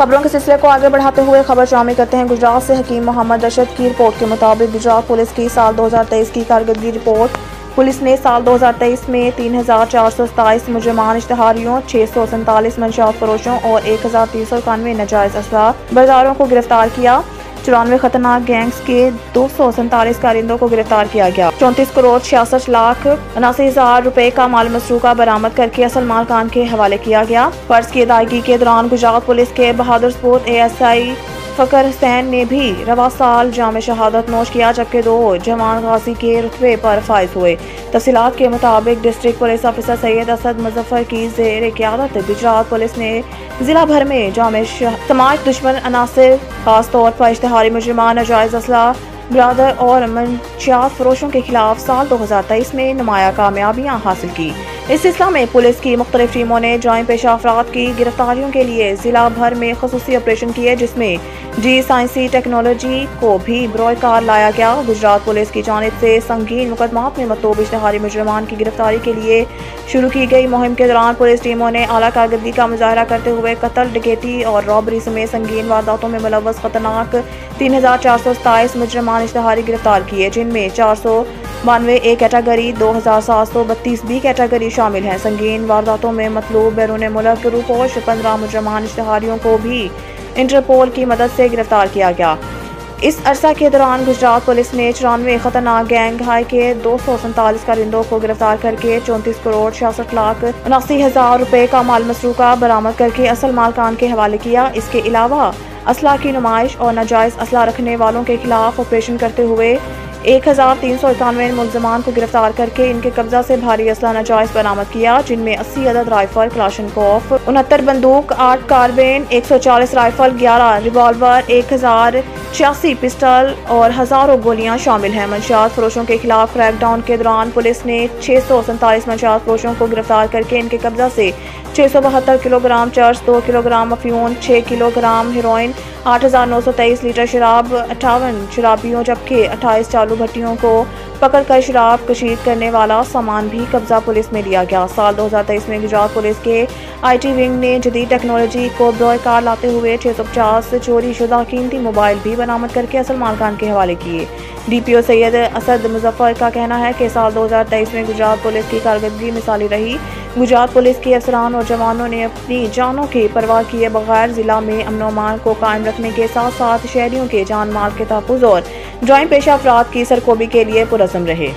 खबरों के सिलसिले को आगे बढ़ाते हुए खबर शामिल करते हैं। गुजरात से हकीम मोहम्मद रशद की रिपोर्ट के मुताबिक गुजरात पुलिस की साल 2023 की कारकर्दगी रिपोर्ट। पुलिस ने साल 2023 में 3427 मुजरमान इश्तहारियों, 647 मंशियात फरोशों और 1391 नाजायज असला बरदारों को गिरफ्तार किया। 94 खतरनाक गैंग्स के 247 कारिंदों को गिरफ्तार किया गया। 34 करोड़ 66 लाख 79,000 रुपए का माल मसरूका बरामद करके असल मालकान के हवाले किया गया। फर्ज की अदायगी के दौरान गुजरात पुलिस के बहादुरपुर ASI फकर हुसैन ने भी रवा साल जाम शहादत नोश किया, जबकि 2 जवान गाजी के रुतबे पर फाइज हुए। तफसीलात के मुताबिक district police officer Syed Asad Muzaffar की जेर क़यादत गुजरात पुलिस ने जिला भर में जाम समाज दुश्मन अनासिर, खासतौर पर इश्तिहारी मुजरिमान, नाजायज असला बरादर और मंशियात फरोशों के खिलाफ साल 2023 में नुमाया कामयाबियाँ हासिल की। इस सिलसिले में पुलिस की मुख्तलिफ टीमों ने जाम पेशा अफराद की गिरफ्तारियों के लिए जिला भर में खसूसी ऑपरेशन किए, जिसमें साइंसी टेक्नोलॉजी को भी बरोकार लाया गया। गुजरात पुलिस की जानिब से संगीन मुकदमात में मतलूब इश्तिहारी मुजरिमान की गिरफ्तारी के लिए शुरू की गई मुहिम के दौरान पुलिस टीमों ने आला कारकर्दगी का मुजाहरा करते हुए कत्ल, डकैती और रॉबरी समेत संगीन वारदातों में मुलव्वस खतरनाक 3427 मुजरिमान इश्तिहारी गिरफ्तार किए, जिनमें 492 A कैटेगरी, 2732 B कैटेगरी शामिल हैं। संगीन वारदातों में मतलूब बैरून मुल्क रूपोश 15 मुजरिमान इश्तिहारियों को भी इंटरपोल की मदद से गिरफ्तार किया गया। इस अरसा के दौरान गुजरात पुलिस ने 94 खतरनाक गैंग हाई के 247 कारिंदों को गिरफ्तार करके 34 करोड़ 66 लाख 79,000 रुपए का माल मसरूका बरामद करके असल मालकान के हवाले किया। इसके अलावा असला की नुमाइश और नाजायज असला रखने वालों के खिलाफ ऑपरेशन करते हुए 1391 मुलजमान को गिरफ्तार करके इनके कब्जा से भारी असला नाजायज बरामद किया, जिनमें 80 अदद राइफल क्लाशनकोफ, 69 बंदूक, 8 कार्बेन, 140 राइफल, 11 रिवॉल्वर, 1086 पिस्टल और हजारों गोलियां शामिल हैं। मंशियात फरोशों के खिलाफ क्रैकडाउन के दौरान पुलिस ने 647 मंशियात फरोशों को गिरफ्तार करके इनके कब्जा से 672 किलोग्राम चर्स, 2 किलोग्राम अफ्यून, 6 किलोग्राम हेरोइन, 8,923 लीटर शराब, 58 शराबियों जबकि 28 चालू भट्टियों को पकड़कर शराब कशीद करने वाला सामान भी कब्जा पुलिस में लिया गया। साल 2023 में गुजरात पुलिस के IT विंग ने जदीद टेक्नोलॉजी को बरोकार लाते हुए 650 चोरी शुदा कीमती मोबाइल भी बरामद करके असल मालकान के हवाले किए। DPO सैयद असद मुजफ्फर का कहना है कि साल 2023 में गुजरात पुलिस की कारकर्दगी मिसाली रही। गुजरात पुलिस के अफसरान और जवानों ने अपनी जानों की परवाह किए बगैर जिला में अमन और अमान को कायम रखने के साथ साथ शहरियों के जान माल के तहफ़्फ़ुज़ और जाम पेशा अफराद की सरकोबी के लिए पुरअज़्म रहे।